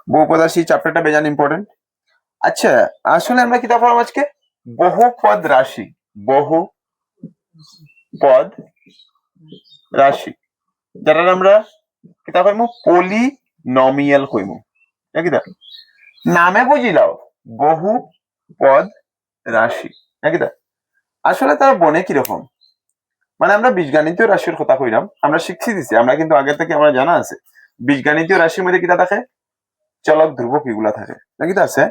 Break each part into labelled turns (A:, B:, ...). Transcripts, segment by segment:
A: বহুপদ রাশি চ্যাপ্টারটা বেজান ইম্পর্টেন্ট। আচ্ছা, আসলে আমরা কিতাব পড়াবো আজকে বহুপদ রাশি। বহুপদ রাশি যারা আমরা কিতাব কইমু পলিনমিয়াল কইমু। নাকি নামে বুঝিলাও বহু পদ রাশি। নাকি আসলে তারা বনে কিরকম, মানে আমরা বীজগাণিতীয় রাশির কথা কইলাম, আমরা শিখছি দিছি, আমরা কিন্তু আগে থেকে আমরা জানা আছে বীজগাণিতীয় রাশির মধ্যে কিতা থাকে, চলক ধ্রুবক এগুলা থাকে। নাকি আছে?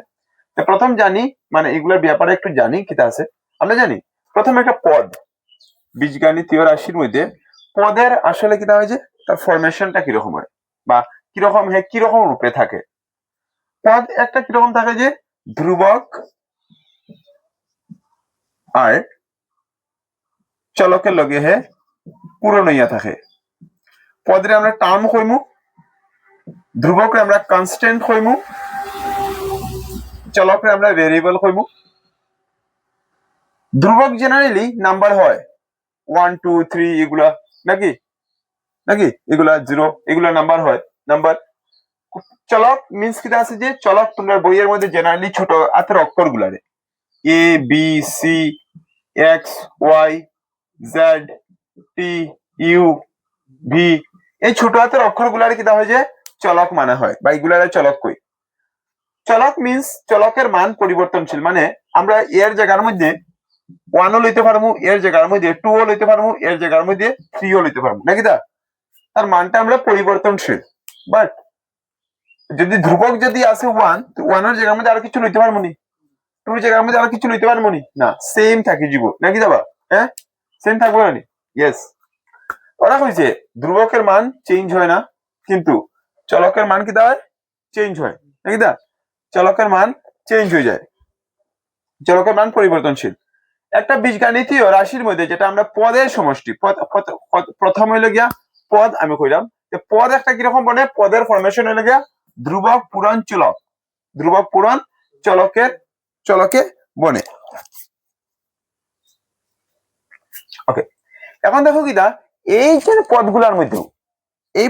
A: তো প্রথম জানি, মানে এগুলোর ব্যাপারে একটু জানি কিতা আছে। আমরা জানি প্রথম একটা পদ, বীজগাণিতীয় রাশির মধ্যে পদের আসলে কিতা হয় যে তার ফরমেশনটা কিরকম হয় বা কিরকম কিরকম রূপে থাকে। পদ একটা কিরকম থাকে যে ধ্রুবক আর চলকের লগে পূরণ হইয়া থাকে। পদরে আমরা টার্ম কইমু, ধ্রুবকরে আমরা কনস্ট্যান্ট কইমু, চলকরে আমরা ভেরিয়েবল কইমু। ধ্রুবক জেনারেলি নাম্বার হয় 1 2 3 এগুলা, নাকি নাকি এগুলা 0 এগুলা নাম্বার হয় নাম্বার। চলক মিন্স কিটা আছে যে চলক তোমরা বইয়ের মধ্যে জেনারেলি ছোট হাতের অক্ষর গুলারে a b c x y z t u v, এই ছোট হাতের অক্ষর গুলারে কিটা হয় যে চলক মানে হয় বা এগুলারে চলক কই। চলক মিন্স চলকের মান পরিবর্তনশীল, মানে আমরা এর জায়গার মধ্যে 1ও লইতে পারবো, এর জায়গার মধ্যে 2ও লইতে পারবো, এর জায়গার মধ্যে 3ও লইতে পারবো। নাকি তার মানটা আমরা পরিবর্তনশীল। বাট যদি ধ্রুবক যদি আছে 1, তো 1 এর জায়গার মধ্যে আর কিছু লইতে পারবো নি, 2 জায়গার মধ্যে আর কিছু লইতে পারবো নি, না সেম থাকে জীব। নাকি হ্যাঁ সেম থাকবো না নি? ইয়েস। ওরা কইছে ধ্রুবকের মান চেঞ্জ হয় না, কিন্তু চলকের মান কি হয় চেঞ্জ হয়। নাকি চলকের মান চেঞ্জ হয়ে যায়, চলকের মান পরিবর্তনশীল। একটা বীজগাণিতীয় রাশির মধ্যে যেটা আমরা পদের সমষ্টি, প্রথম হইলে গিয়া পদ, আমি কইলাম যে পদ একটা কিরকম বনে, পদের ফরমেশন হইলে গিয়া ধ্রুবক পূরণ চলক, ধ্রুবক পূরণ চলকের চলকে বনে। ওকে, এখন দেখো কিটা এই যে পদগুলার মধ্যে এই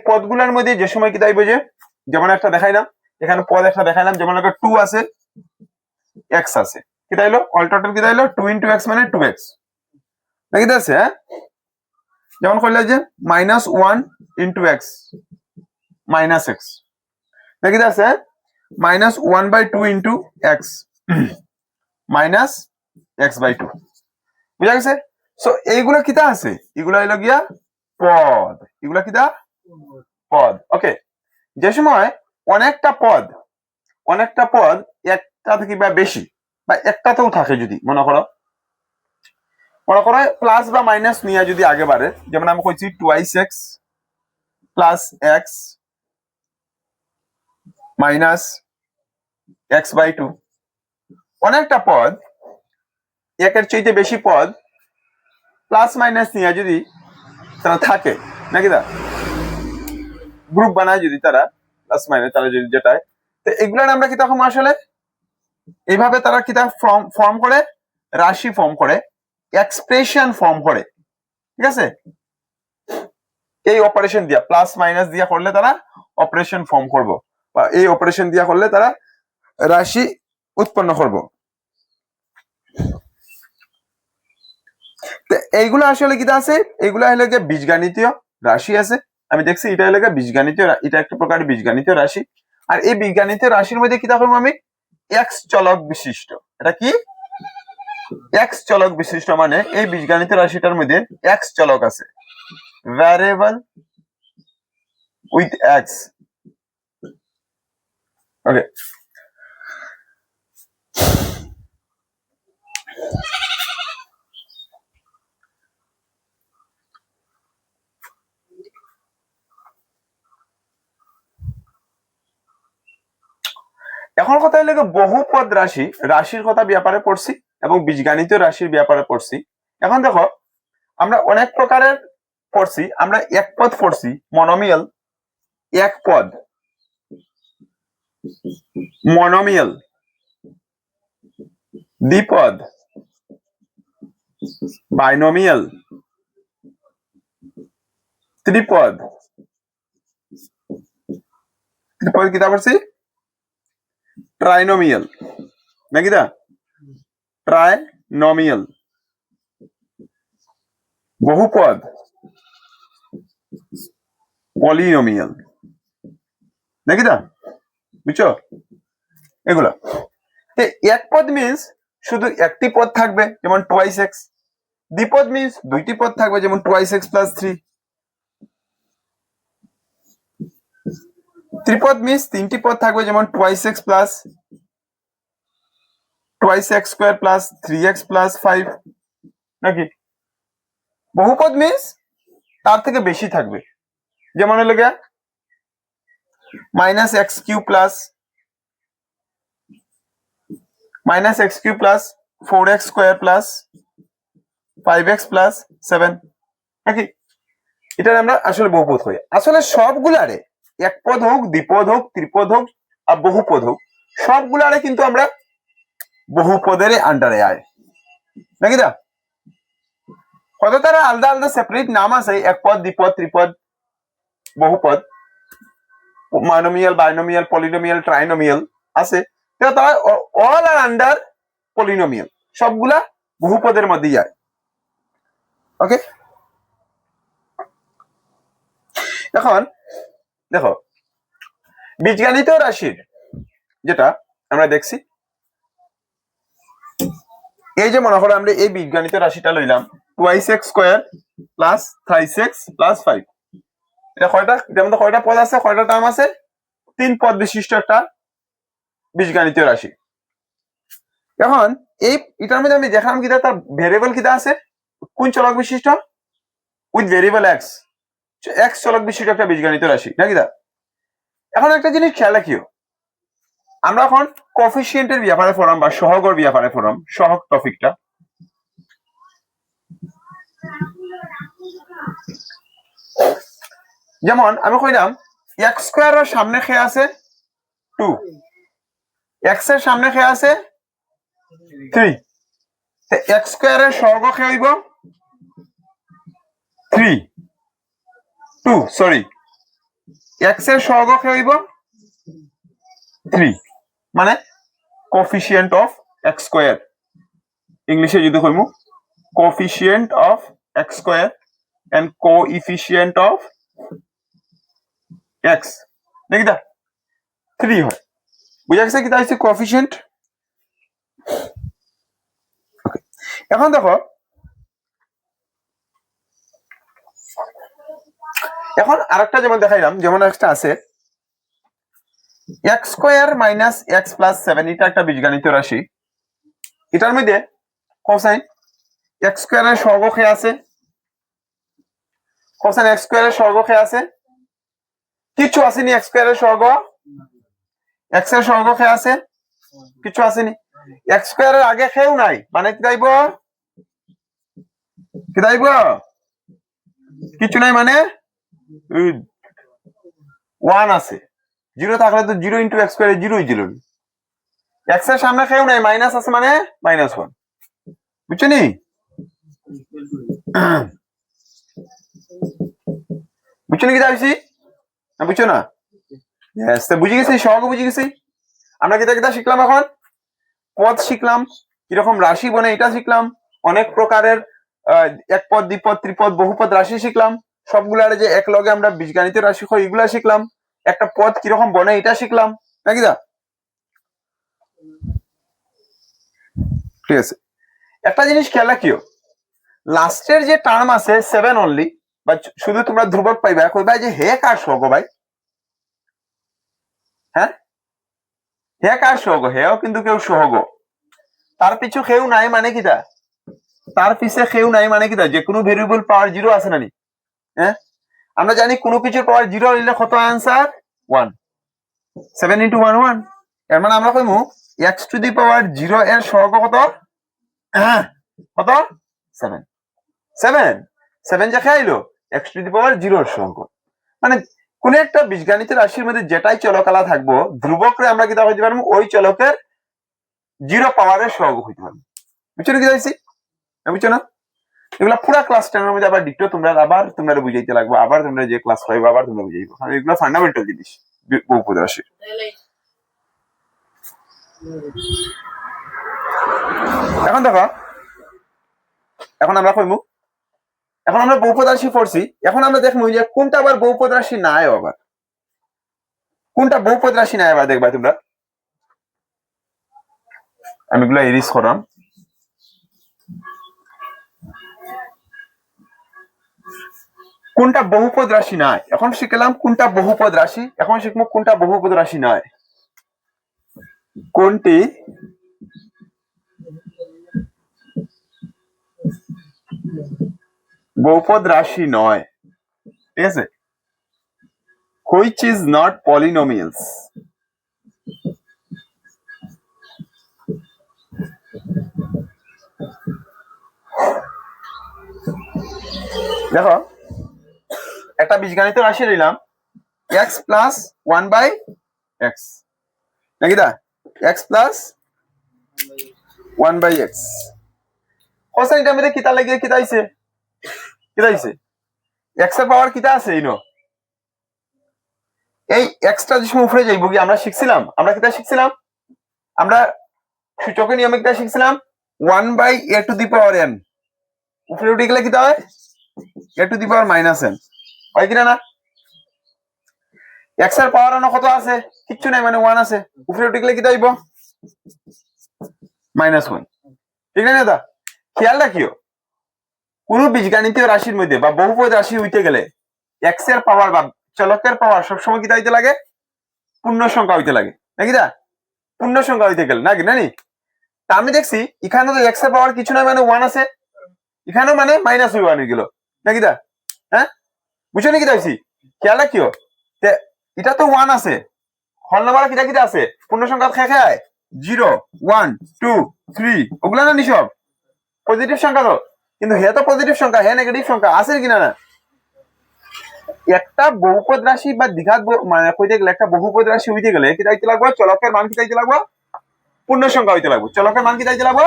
A: পদগুলার মধ্যে যে সময় কিতা হইবে যে, যেমন একটা দেখাইলাম এখানে পদ একটা দেখাইলাম, যেমন একটা 2 আছে এক্স আছে, কিতা হইলো অল টোটাল কিতা হইলো 2 into x মানে 2x। নাকি আছে হ্যাঁ, যেমন করলে যে -1 into x মাইনাস এক্স, নাকি আছে -1/2 into x মাইনাস x/2, বুঝা গেছে? সো এইগুলা কিতা আছে, এগুলা হইলো গিয়া পদ, এগুলা কিতা পদ। ওকে, যে সময় অনেকটা পদ একটা থেকে বা বেশি বা একটাতেও থাকে, যদি মনে করো প্লাস বা মাইনাস নিয়ে যদি আগে বাড়ে, যেমন আমি কইছি 2x plus x minus x/2, অনেকটা পদ একের চাইতে বেশি পদ প্লাস মাইনাস নিয়ে যদি তারা থাকে, নাকি গ্রুপ বানায় যদি তারা প্লাস মাইনাস তারা যদি যেটায়, তো এগুলার আমরা কি তখন আসলে এইভাবে তারা কিতা ফর্ম করে, রাশি ফর্ম করে, এক্সপ্রেশন ফর্ম করে। ঠিক আছে, এই অপারেশন দিয়া প্লাস মাইনাস দিয়া করলে তারা অপারেশন ফর্ম করব, বা এই অপারেশন দিয়া করলে তারা রাশি উৎপন্ন করব। এইগুলো আসলে কিটা আছে, এগুলা হলো গিয়ে বীজগাণিতীয় রাশি আছে। আমি দেখছি এটা হলো গিয়ে বীজগাণিতীয়, এটা একটা প্রকার বীজগাণিতীয় রাশি। আর এই বীজগাণিতীয় রাশির মধ্যে কিতা করবো আমি, এক্স চলক বিশিষ্ট। এটা কি এক্স চলক বিশিষ্ট, মানে এই বীজগাণিতীয় রাশিটার মধ্যে এক্স চলক আছে, ভ্যারিয়েবল উইথ এক্স। ওকে, এখন কথা হলো বহুপদ রাশি, রাশির কথা ব্যাপারে পড়ছি এবং বীজগাণিতীয় রাশির ব্যাপারে পড়ছি। এখন দেখো আমরা অনেক প্রকারের পড়ছি, আমরা এক পদ পড়ছি মনোমিয়াল, এক পদ মনোমিয়াল, দ্বিপদ বাইনোমিয়াল, ত্রিপদ ত্রিপদ কিতা পড়ছি ট্রাইনোমিয়াল নাকি দা ট্রাইনোমিয়াল বহুপদ পলিনোমিয়াল নাকি দা বুঝছো এগুলা এক পদ মিন্স শুধু একটি পদ থাকবে যেমন টুয়াইস এক্স দ্বিপদ মিন্স দুইটি পদ থাকবে যেমন টুয়াইস এক্স প্লাস 3 ত্রিপদ মিন্স তিনটি পদ থাকবে যেমন twice x plus twice x square plus 3x plus 5 নাকি বহুপদ মিন্স তার থেকে বেশি থাকবে যেমন হলো গিয়া minus x cube plus 4x square plus 5x plus 7 নাকি এটা আমরা আসলে বহুপদ হই আসলে সবগুলারে এক পদ হোক দ্বিপদ হোক ত্রিপদ হোক আর বহুপদ হোক সবগুলারে কিন্তু আমরা বহুপদের আন্ডারে আয় নাকি দা হয়তো তারা আলাদা আলাদা সেপারেট নাম আছে এক পদ দ্বিপদ ত্রিপদ বহুপদ মনোমিয়াল বাইনোমিয়াল পলিনোমিয়াল ট্রাইনোমিয়াল আছে তারা অল আর আন্ডার পলিনোমিয়াল সবগুলা বহুপদের মধ্যে যায় ওকে এখন দেখো বীজগণিত রাশির যেটা আমরা দেখছি এই যে মনে করো আমরা এই বীজগণিত রাশিটা লইলাম twice x square plus thrice x plus 5 এটা কয়টা পদ আছে কয়টা টার্ম আছে 3 পদ বিশিষ্ট একটা বীজগণিত রাশি এখন এই এটার মধ্যে আমি দেখালাম কিটা তার ভেরিয়েবল কিটা আছে কোন চলক বিশিষ্ট উইথ ভেরিয়েবল এক্স চলক বিশিষ্ট একটা বীজগণিত রাশি নাকি দা এখন একটা জিনিস খেয়াল রাখিও আমরা এখন কোএফিসিয়েন্টের ব্যাপারে পড়াম বা সহগের ব্যাপারে পড়াম সহগ টপিকটা যেমন আমি কইলাম এক্স স্কোয়ারের সামনে খেয়ে আছে 2 এক্স এর সামনে খেয়ে আছে 3 এক্স স্কোয়ারের সহগ খেয়ে হইব 2 সরি এক্স এর সহগ খেয়ে হইব 3 মানে কোএফিসিয়েন্ট অফ এক্স স্কোয়ার ইংলিশে যদি কইমু coefficient of x square and coefficient of x নাকি দা 3 হয় বুঝা গেছে কি তাইছে কোএফিসিয়েন্ট এখন দেখো এখন আরেকটা যেমন দেখাইলাম যেমন একটা আছে x square minus x plus 7 এটা একটা বীজগণিত রাশি এটার মধ্যে কোসাইন এক্স স্কোয়ারের সহগ খেয়ে আছে কোসাইন এক্স স্কোয়ারের সহগ খেয়ে আছে কিছু আসেনি এক্স স্কোয়ারের সহগ এক্স এর সহগ খেয়ে আছে কিছু আসেনি এক্স স্কোয়ারের আগে খেয়েও নাই মানে কি দাইব কিছু নাই মানে 1 আছে 0 থাকলে তো 0 ইন্টু এক্স স্কোয়ার 0 এক্স এর সামনে খেয়েও নাই মাইনাস আছে মানে -1 বুঝছো নি বুঝছো নাকি যাইছি না বুঝছো না বুঝে গেছি সহগ বুঝে গেছি আমরা কিতা শিখলাম এখন পদ শিখলাম কিরকম রাশি বনে এটা শিখলাম অনেক প্রকারের এক পদ দ্বিপদ ত্রিপদ বহুপদ রাশি শিখলাম সবগুলার যে এক লগে আমরা বীজগণিত রাশি হয় এগুলা শিখলাম একটা পদ কিরকম বনে এটা শিখলাম নাকি দা ঠিক আছে একটা জিনিস খেয়াল রাখিও লাস্টের যে টার্ম আছে 7 অনলি বা শুধু তোমরা ধ্রুবক পাইবা কইবা যে হে কার সহগ ভাই হ্যাঁ হে কার সহগ হেও কিন্তু কেউ সহগ তার পিছু কেউ নাই মানে কিটা তার পিছে কেউ নাই মানে কিটা যে কোনো ভেরিয়েবল পাওয়ার 0 আছে নানি হ্যাঁ আমরা জানি কোনো কিছুর পাওয়ার 0 হইলে কত आंसर 1 7 into 1 1 এর মানে আমরা কইমু x টু দি পাওয়ার 0 এর সহগ কত কত 7 7 যা খাইলো x টু দি পাওয়ার 0 এর সহগ মানে কোন একটা বীজগণিত রাশির মধ্যে যেটাই চলকালা থাকবো ধ্রুবকরে আমরা কিটা কইতে পারবো ওই চলকের 0 পাওয়ারের সহগ হইতে পারবো বুঝছো কি যাইছি বুঝছো না এগুলা পুরা ক্লাস 10 এর মধ্যে আবার ডিটো তোমরা বুঝাইতে লাগবে আবার তোমরা যে ক্লাস 5 আবার তোমরা বুঝাইবো এগুলা ফান্ডামেন্টাল জিনিস বহুপদ রাশি। এখন দেখো, এখন আমরা কইমু, এখন আমরা বহুপদ রাশি পড়ছি, এখন আমরা দেখবো যে কোনটা আবার বহুপদ রাশি নাই, আবার কোনটা বহুপদ রাশি নাই আবার দেখবা তোমরা। আমি এগুলা এরিস করাম। কোনটা বহুপদ রাশি নাই, এখন শিখলাম কোনটা বহুপদ রাশি, এখন শিখবো কোনটা বহুপদ রাশি নাই। কোনটি বহুপদ রাশি নয়, ঠিক আছে, which is not polynomials। দেখো, একটা বীজগণিত রাশি নিলাম x প্লাস 1/x, নাকি দা x প্লাস 1/x। কোসাইন এটার মধ্যে কিতা লাগিয়ে কিতা আইছে, কিতা আইছে x এর পাওয়ার কিতা আছে ইনো, এই x টা যে সময় উপরে যাইব কি আমরা শিখছিলাম, আমরা কিতা শিখছিলাম, আমরা সূচকের নিয়মে কিতা শিখছিলাম 1/a two the power n, উপরে উঠে গেলে কিতা হয় a two the power minus n, হয় কিনা না। x এর পাওয়ার কত আছে, কিচ্ছু নাই, মানে 1 আছে, উপরে উঠে গেলে কিতা হইব -1, ঠিক না দাদা। খেয়াল রাখিও, কোন বীজগাণিতীয় রাশির মধ্যে বা বহুপদ রাশি হইতে গেলে x এর পাওয়ার বা চলকের পাওয়ার সবসময় কিতা হইতে লাগে, পূর্ণ সংখ্যা হইতে লাগে, নাকি দা, পূর্ণ সংখ্যা হইতে গেলে নাকি নানি। তা আমি দেখছি এখানে তো x এর পাওয়ার কিছু নাই, মানে 1 আছে, এখানেও মানে -1 হয়ে গেল, নাকি দা, হ্যাঁ বুঝছো নাকি দাইছি। খেয়াল রাখিও, এটা তো 1 আছে, হল নাম্বার কিটা কিটা আছে, পূর্ণ সংখ্যা খেয়ে খেয়ে 0 1 2 3 ওগুলা না, নিসব পজিটিভ সংখ্যা তো, কিন্তু হে তো পজিটিভ সংখ্যা, হে নেগেটিভ সংখ্যা আছে কিনা না। একটা বহুপদ রাশি বা দ্বিঘাত মানে কইতে গেলে একটা বহুপদ রাশি হইতে গেলে কি দাইতে লাগবে, চলকের মান কি দাইতে লাগবে, পূর্ণ সংখ্যা হইতে লাগবে, চলকের মান কি দাইতে লাগবে।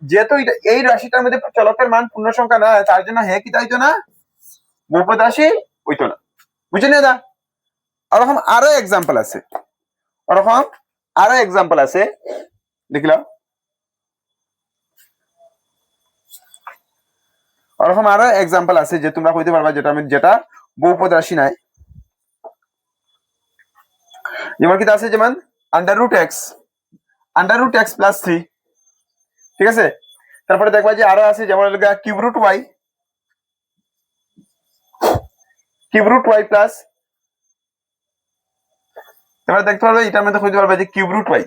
A: যেহেতু এই রাশিটার মধ্যে চলকের মান পূর্ণ সংখ্যা না, তার জন্য হে কি দাইতো না, বহুপদ রাশি হইতো না, বুঝছেন দাদা। ওরকম আরো এক্সাম্পল আছে, ওরকম আরো এক্সাম্পল আছে, দেখলাম ওরকম আরো এক্সাম্পল আছে যে তোমরা কইতে পারবা যেটা বহুপদ রাশি নাই। যেমন কি আছে, যেমন √x প্লাস 3, ঠিক আছে। তারপরে দেখবা যে আরো আছে, যেমন কিউব রুট ওয়াই প্লাস, তারপরে দেখতে পারবে এটার মধ্যে কইতে পারবে যে cube root y,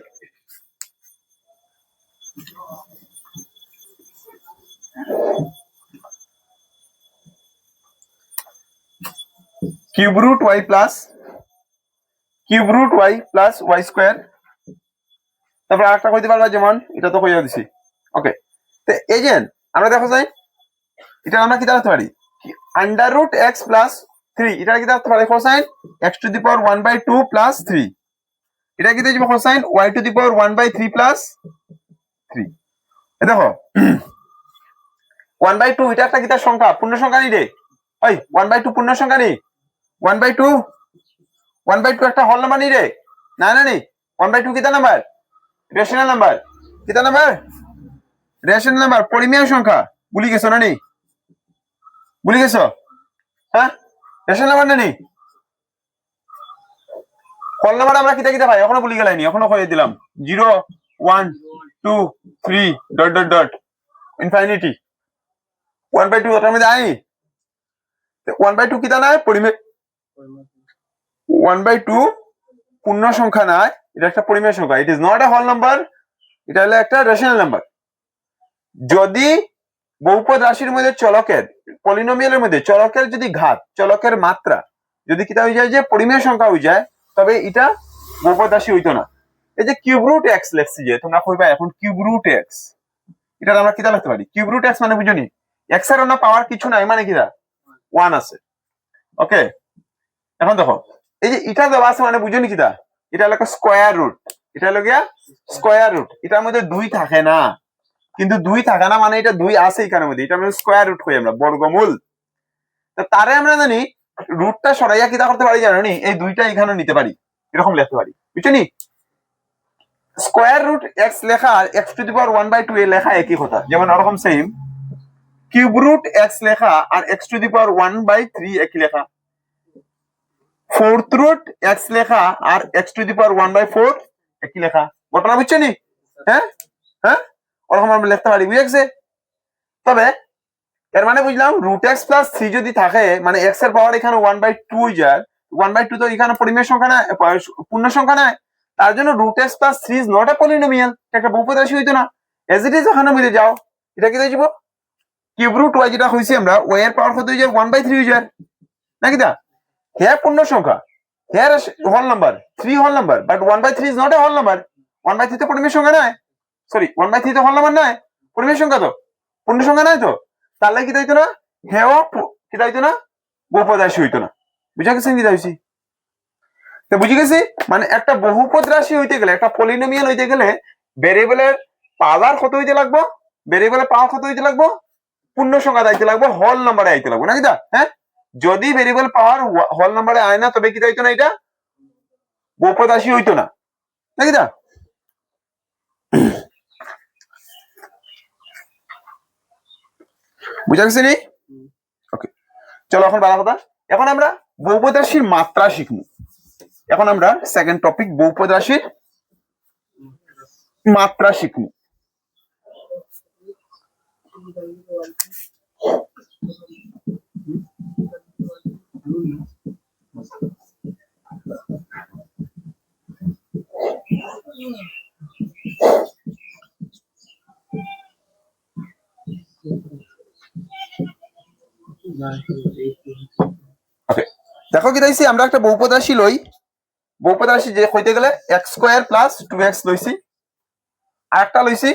A: cube root y plus y square. তারপর আরেকটা কইতে পারবা, যেমন এটা তো কইয়া দিছি, ওকে। তো এই যে আমরা দেখো যাই, এটা আমরা কি দাঁড়াতে পারি, √x প্লাস 3, এটা কি দাঁড়াতে পারি cosine x to the power 1/2 plus 3, এটা কি দেব cosine y to the power 1/3 plus 3। দেখো 1/2 এটা একটা কিতার সংখ্যা, পূর্ণ সংখ্যা নি রে, ওই 1/2 পূর্ণ সংখ্যা নি, 1/2 একটা হল নাম্বার নি রে, না না নি 1/2 কিতা নাম্বার, রেশনাল নাম্বার, কিতা নাম্বার, রেশনাল নাম্বার, পরিমেয় সংখ্যা, ভুলি গেছো না নি, ভুলি গেছো, হ্যাঁ রেশনাল নাম্বার না নি, হল নাম্বার আমরা কিতা কিতা পাই এখনো ভুলি গেলাইনি, এখনো কইয়ে দিলাম 0 1 2 3 ডট ডট ডট ইনফিনিটি, 1/2 ওটার মধ্যে আই 1/2 কিতা না পরিমেয়, 1/2 পূর্ণ সংখ্যা না, এটা একটা পরিমেয় সংখ্যা, it is not a whole number, এটা হলো একটা রেশনাল নাম্বার। যদি বহুপদ রাশির মধ্যে চলকের, পলিনোমিয়ালের মধ্যে চলকের যদি ঘাত, চলকের মাত্রা যদি কিতা হয়ে যায় যে পরিমেয় সংখ্যা হয়ে যায়, তবে এটা বহুপদ রাশি হইতো না। এই যে কিউব রুট এক্স লেখছি, যে তোমরা কইবা এখন কিউব রুট এক্স, এটা আমরা কিতা লিখতে পারি, কিউব রুট এক্স মানে বুঝনি এক্স এর না পাওয়ার কিছু নাই, মানে কিটা 1 আছে, ওকে। এখন দেখো এই যে এটা দেওয়া আছে মানে বুঝনি কিটা, এটা হলো স্কয়ার রুট, এটা হলো গিয়া স্কয়ার রুট, এটার মধ্যে 2 থাকে না, কিন্তু 2 থাকে না মানে এটা 2 আছে এখানের মধ্যে, এটা আমরা স্কয়ার রুট কই, আমরা বর্গমূল। তো তারে আমরা জানি রুটটা সরাইয়া কিতা করতে পারি জানো নি, এই দুইটা এখানে নিতে পারি, এরকম লিখতে পারি, বুঝছো নি? স্কোয়ার রুট এক্স লেখা আর এক্স টু দি পাওয়ার 1/2 এ লেখা একই কথা, যেমন ওরকম সেম কিউব রুট এক্স লেখা আর এক্স টু দি পাওয়ার 1/3 একই লেখা, ফোর্থ রুট এক্স লেখা আর এক্স টু দি পাওয়ার 1/4 একই লেখা, ঘটনা বুঝছো নি? হ্যাঁ হ্যাঁ, ওরকম আমরা লিখতে পারি, বুঝেছে? তবে এর মানে বুঝলাম রুট এক্স প্লাস 3 যদি থাকে মানে এক্স এর পাওয়ার এখানে 1/2 হয়ে যায়, 1/2 তো এখানে পরিমেয় সংখ্যা না, পূর্ণ সংখ্যা নয়, তার জন্য root x plus 3 is not a polynomial, একটা বহুপদ রাশি হইতো না। এজ ইট ইজ ওখানে বুঝে যাও, এটা কি দেব কিউব রুট ওয়াই যেটা হইছে আমরা ওয়াই এর পাওয়ার কত হয়ে যায় 1/3 হয়ে যায় নাকি? দা হ্যাঁ পূর্ণ সংখ্যা, হ্যাঁ whole number, 3 whole number, but 1/3 is not a whole number, 1/3 তো পরিমেয় সংখ্যা নয়, সরি 1/3 তো হোল নাম্বার নয়, পরিমেয় সংখ্যা তো, পূর্ণ সংখ্যা নয় তো, তাহলে কি হইতো না, হ্যাঁ কি হইতো না, বহুপদ রাশি হইতো না। বুঝা গেছে কি হইছি? তো বুঝে গেছি মানে একটা বহুপদ রাশি হইতে গেলে, একটা পলিনোমিয়াল হইতে গেলে ভেরিয়েবলের পাওয়ার কত হইতে লাগবো, ভেরিয়েবলের পাওয়ার কত হইতে লাগবো, পূর্ণ সংখ্যা আইতে লাগবো, হোল নাম্বারে আইতে লাগবো নাকি? দা হ্যাঁ, যদি ভেরিয়েবল পাওয়ার হোল নাম্বারে আয় না তবে কি হইতো না, এটা বহুপদ রাশি হইতো না নাকি? দা বুঝা গেছে নি? ওকে, চলো এখন বাড়া কথা, এখন আমরা বহুপদ রাশির মাত্রা শিখবো। এখন আমরা সেকেন্ড টপিক বহুপদ রাশির মাত্রা শিখবো। ওকে, দেখো কি দিয়েছি আমরা একটা বহুপদ রাশি লই, বহুপদ রাশি যে হইতে গেলে এক্স স্কোয়ার প্লাস 2x লইছি, আর একটা লইছি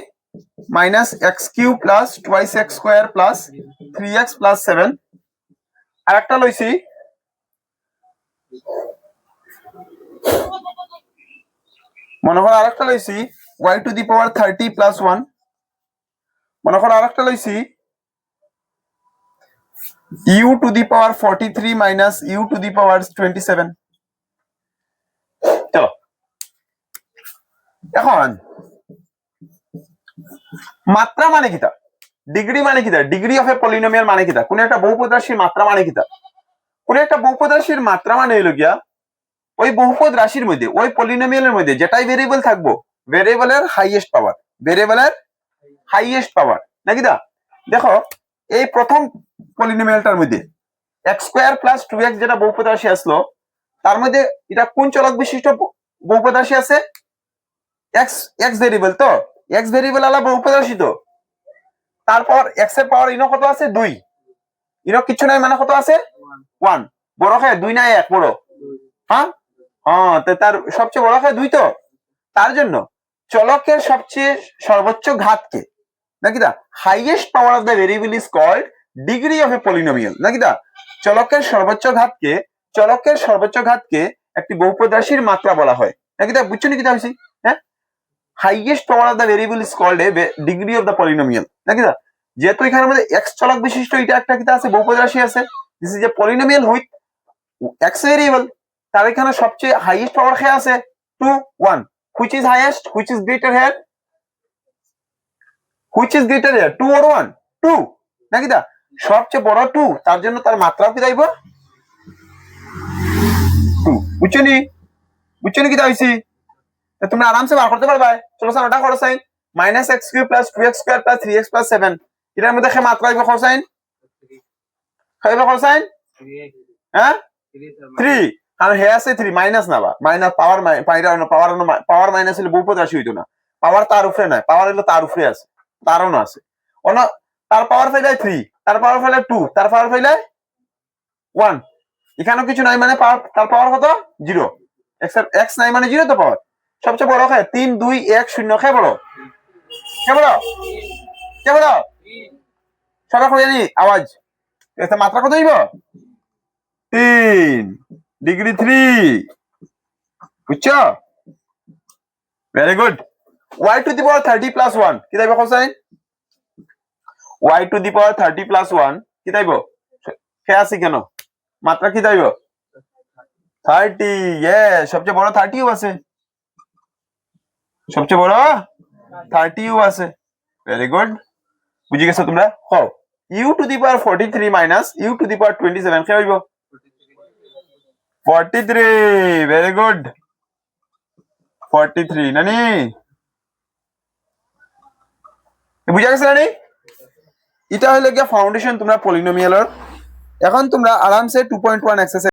A: minus x cube plus twice x square plus 3x plus 7, আর একটা লইছি মনে করো আর একটা লইছি y to the power 30 plus 1, মনে করো আর একটা লইছি u to the power 43 minus u to the power 27। চলো এখন মাত্রা মানে কিতা, ডিগ্রি মানে কিতা, ডিগ্রি অফ এ পলিনোমিয়াল মানে কিতা, কোন একটা বহুপদ রাশির মাত্রা মানে কিতা, কোন একটা বহুপদ রাশির মাত্রা মানে হইল গিয়া ওই বহুপদ রাশির মধ্যে ওই পলিনোমিয়ালের মধ্যে যেটাই ভেরিয়েবল থাকবো ভেরিয়েবলের হাইয়েস্ট পাওয়ার, ভেরিয়েবলের হাইয়েস্ট পাওয়ার নাকি? দা দেখো এই প্রথম পলিনোমিয়ালটার মধ্যে এক্স স্কোয়ার প্লাস 2x যেটা বহুপদ রাশি আসলো তার মধ্যে এটা কোন চলক বিশিষ্ট বহুপদ রাশি আছে, এক্স এক্স ভেরিয়েবল, তো এক্স ভেরিয়েবল আলা বহুপদ রাশি, তো তারপর এক্স এর পাওয়ার ইনো কত আছে 2, ইনো কিছু নাই মানে কত আছে 1, বড় হয় 2 না 1 বড়, হ্যাঁ হ্যাঁ, তো তার সবচেয়ে বড় হয় 2, তো তার জন্য চলকের সবচেয়ে সর্বোচ্চ ঘাতকে নাকি? The highest power of the variable is called degree of a polynomial নাকি? দা চলকের সর্বোচ্চ ঘাতকে একটি বহুপদ রাশির মাত্রা বলা হয় নাকি? দা বুঝছো নাকি? দা হ্যাঁ, highest power of the variable is called a degree of the polynomial নাকি? দা যেহেতু এখানে মধ্যে এক্স চলক বিশিষ্ট এটা একটা কিতা আছে বহুপদ রাশি আছে, this is a polynomial with ex variable, তার এখানে সবচেয়ে হাইয়েস্ট পাওয়ার খেয়ে আছে 2 1, which is highest, which is greater here, which is greater here 2 or 1, 2 নাকি? দা সবচেয়ে বড় 2, তার জন্য তার মাত্রাও কি দাইব 2, বুঝছো নি? কি দাইছি তোমরা আরামসে বার করতে পারবে। চলো স্যার ওটা করো sign minus x cube plus 2x square plus 3x plus 7, এটার মধ্যে মাত্রা হইব কত সাইন, হইব কত সাইন, হ্যাঁ 3, কারণ হে আছে 3 মাইনাস না, বা মাইনাস পাওয়ার পাওয়ার মাইনাস হলে বহুপদ রাশি হইতো না, পাওয়ার তার উপরে নাই, পাওয়ার হলো তার উপরে আছে, তারও না আছে অন্য, তার পাওয়ার ফেলে 3, তার পাওয়ার ফেলে 2, তার পাওয়ার ফেলে 1, এখানেও কিছু নাই মানে তার পাওয়ার কত 0, এক্স নাই মানে 0 তো পাওয়ার সবচেয়ে বড় খায় 3 2 1 0 খায় বড়, কে বড়, কে বড় সবাই কই জানি আওয়াজ, এটা মাত্রা কত হইব 3 ডিগ্রি 3, বুঝছো? Very good. y to the power 30 plus 1 কি দাইব cosine, y to the power 30 plus 1 কি দাইব, কে আছে কেন মাত্রা কি যাইব 30 সবচেয়ে বড় 30ও আছে সবচেয়ে বড় 30ও আছে ভেরি গুড বুঝি গেছো তোমরা হও u to the power 43 minus u to the power 27 কি হইব 43 ভেরি গুড 43 নানি বুঝা গেছে নানি এটা হইলো গিয়া ফাউন্ডেশন তোমরা পলিনোমিয়ালর এখন তোমরা আরামসে 2.1 এক্সারসাইজ